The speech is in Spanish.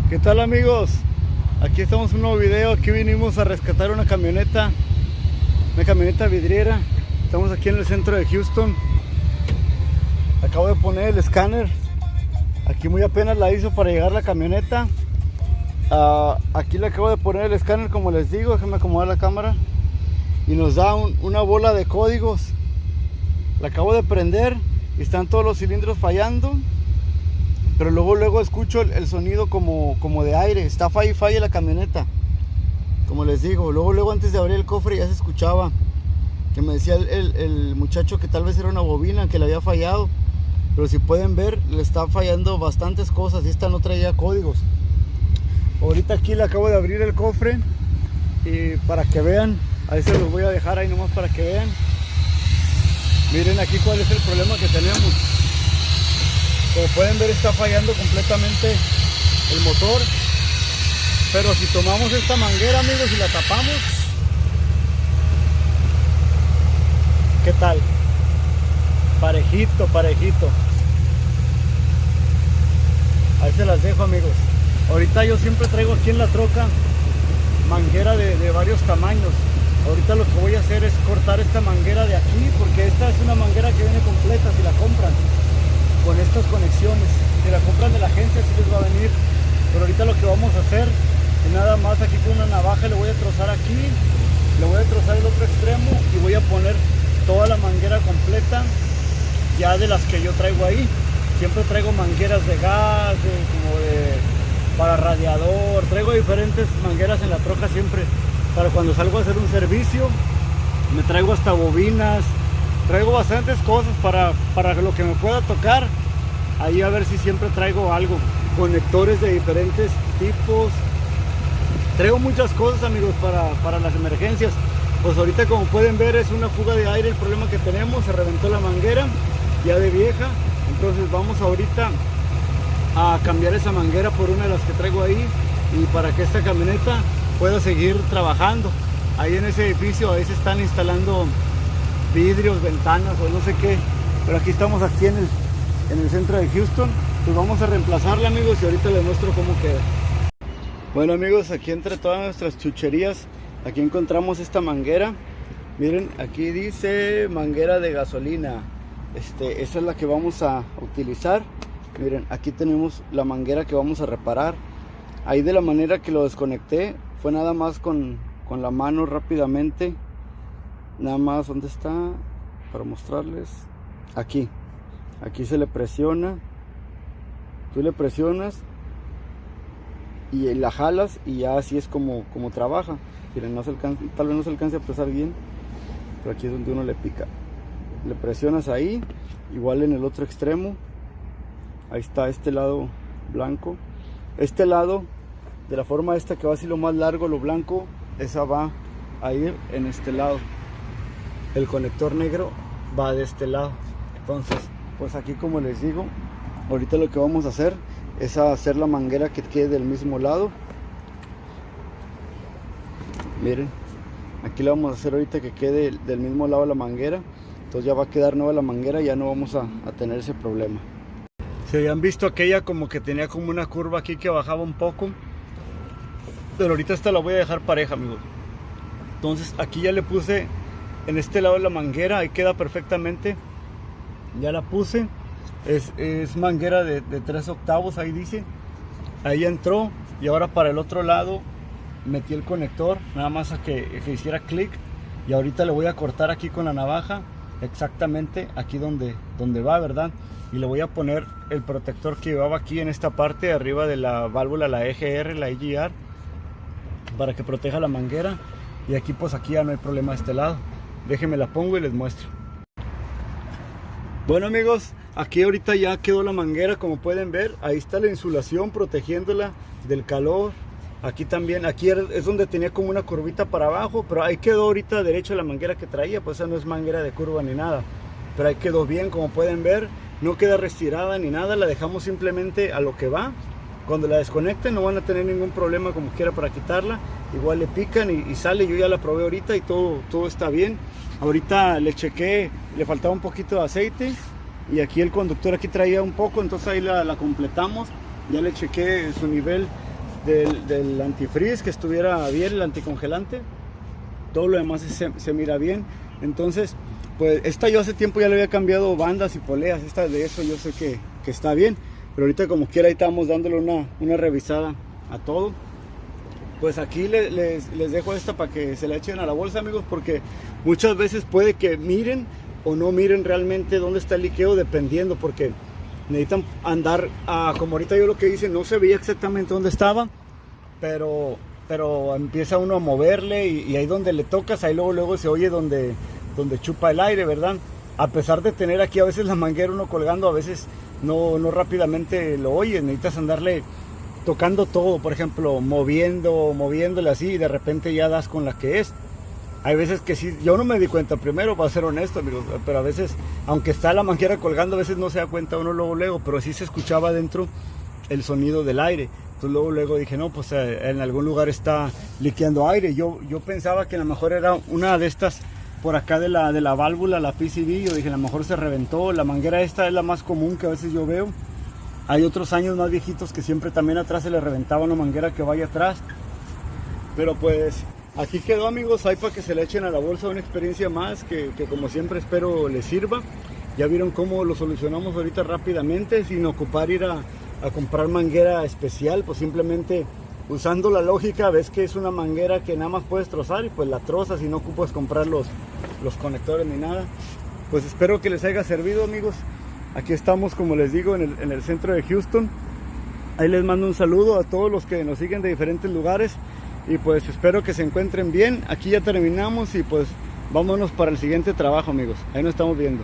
¿Qué tal, amigos? Aquí estamos en un nuevo video. Aquí vinimos a rescatar una camioneta vidriera. Estamos aquí en el centro de Houston. Acabo de poner el escáner. Aquí muy apenas la hizo para llegar la camioneta. Aquí le acabo de poner el escáner, como les digo. Déjenme acomodar la cámara. Y nos da una bola de códigos. La acabo de prender y están todos los cilindros fallando. Pero luego escucho el sonido como de aire. Está falla la camioneta. Como les digo, luego antes de abrir el cofre ya se escuchaba. Que me decía el muchacho que tal vez era una bobina que le había fallado. Pero si pueden ver, le está fallando bastantes cosas. Y esta no traía códigos. Ahorita aquí le acabo de abrir el cofre. Y para que vean, ahí se los voy a dejar ahí nomás para que vean. Miren aquí cuál es el problema que tenemos. Como pueden ver, está fallando completamente el motor. Pero si tomamos esta manguera, amigos, y la tapamos, ¿qué tal? Parejito. Ahí se las dejo, amigos. Ahorita yo siempre traigo aquí en la troca manguera de varios tamaños. Ahorita lo que voy a hacer es cortar esta manguera de aquí, porque esta es una manguera que viene completa si la compran, con estas conexiones. Si la compran de la agencia sí les va a venir, pero ahorita lo que vamos a hacer es nada más aquí con una navaja le voy a trozar aquí, le voy a trozar el otro extremo y voy a poner toda la manguera completa ya de las que yo traigo ahí. Siempre traigo mangueras de gas, para radiador, traigo diferentes mangueras en la troca siempre para cuando salgo a hacer un servicio. Me traigo hasta bobinas. Traigo bastantes cosas para lo que me pueda tocar. Ahí a ver si siempre traigo algo. Conectores de diferentes tipos. Traigo muchas cosas, amigos, para las emergencias. Pues ahorita, como pueden ver, es una fuga de aire el problema que tenemos. Se reventó la manguera ya de vieja. Entonces vamos ahorita a cambiar esa manguera por una de las que traigo ahí. Y para que esta camioneta pueda seguir trabajando. Ahí en ese edificio, ahí se están instalando vidrios, ventanas o no sé qué, pero aquí estamos aquí en el centro de Houston. Pues vamos a reemplazarla, amigos, y ahorita les muestro cómo queda. Bueno, amigos, aquí entre todas nuestras chucherías, aquí encontramos esta manguera. Miren, aquí dice manguera de gasolina. Esa es la que vamos a utilizar. Miren, aquí tenemos la manguera que vamos a reparar. Ahí, de la manera que lo desconecté, fue nada más con la mano rápidamente. Nada más, ¿dónde está? Para mostrarles. Aquí se le presiona. Tú le presionas y la jalas y ya así es como trabaja. Miren, tal vez no se alcance a presar bien, pero aquí es donde uno le pica. Le presionas ahí, igual en el otro extremo. Ahí está este lado blanco. Este lado, de la forma esta que va así lo más largo, lo blanco, esa va a ir en este lado. El conector negro va de este lado. Entonces, pues aquí, como les digo, ahorita lo que vamos a hacer es hacer la manguera que quede del mismo lado. Miren, aquí le vamos a hacer ahorita que quede del mismo lado la manguera. Entonces ya va a quedar nueva la manguera, ya no vamos a tener ese problema. Si habían visto aquella como que tenía como una curva aquí que bajaba un poco, pero ahorita esta la voy a dejar pareja, amigos. Entonces aquí ya le puse en este lado de la manguera, ahí queda perfectamente. Ya la puse. Es manguera de 3/8, ahí dice. Ahí entró. Y ahora para el otro lado metí el conector, nada más a que hiciera clic. Y ahorita le voy a cortar aquí con la navaja, exactamente aquí donde va, ¿verdad? Y le voy a poner el protector que llevaba aquí en esta parte de arriba de la válvula, la EGR, la EGR, para que proteja la manguera. Y aquí, pues aquí ya no hay problema de este lado. Déjenme la pongo y les muestro. Bueno, amigos, aquí ahorita ya quedó la manguera, como pueden ver. Ahí está la insulación protegiéndola del calor. Aquí también, aquí es donde tenía como una curvita para abajo, pero ahí quedó ahorita derecho la manguera que traía. Pues esa no es manguera de curva ni nada, pero ahí quedó bien, como pueden ver. No queda retirada ni nada, la dejamos simplemente a lo que va. Cuando la desconecten no van a tener ningún problema como quiera para quitarla. Igual le pican y sale. Yo ya la probé ahorita y todo está bien. Ahorita le chequé, le faltaba un poquito de aceite y aquí el conductor aquí traía un poco, entonces ahí la completamos. Ya le chequé su nivel del antifreeze, que estuviera bien, el anticongelante. Todo lo demás se mira bien. Entonces, pues esta yo hace tiempo ya le había cambiado bandas y poleas. Esta de eso yo sé que está bien. Pero ahorita como quiera ahí estamos dándole una revisada a todo. Pues aquí les dejo esta para que se la echen a la bolsa, amigos, porque muchas veces puede que miren o no miren realmente dónde está el liqueo, dependiendo, porque necesitan andar, como ahorita yo lo que hice, no se veía exactamente dónde estaba, pero empieza uno a moverle y ahí donde le tocas, ahí luego se oye donde chupa el aire, ¿verdad? A pesar de tener aquí a veces la manguera uno colgando, a veces no rápidamente lo oyes, necesitas andarle tocando todo, por ejemplo, moviéndole así, y de repente ya das con la que es. Hay veces que sí, yo no me di cuenta primero, para ser honesto, amigos, pero a veces, aunque está la manguera colgando, a veces no se da cuenta uno luego, pero sí se escuchaba dentro el sonido del aire. Entonces luego dije, no, pues en algún lugar está liqueando aire. Yo pensaba que a lo mejor era una de estas por acá de la válvula, la PCV. Yo dije, a lo mejor se reventó. La manguera esta es la más común que a veces yo veo. Hay otros años más viejitos que siempre también atrás se le reventaba una manguera que vaya atrás. Pero pues aquí quedó, amigos, ahí para que se le echen a la bolsa una experiencia más que como siempre espero les sirva. Ya vieron cómo lo solucionamos ahorita rápidamente, sin ocupar ir a comprar manguera especial, pues simplemente usando la lógica. Ves que es una manguera que nada más puedes trozar y pues la trozas y no ocupas comprar los conectores ni nada. Pues espero que les haya servido, amigos. Aquí estamos, como les digo, en el centro de Houston. Ahí les mando un saludo a todos los que nos siguen de diferentes lugares y pues espero que se encuentren bien. Aquí ya terminamos y pues vámonos para el siguiente trabajo, amigos. Ahí nos estamos viendo.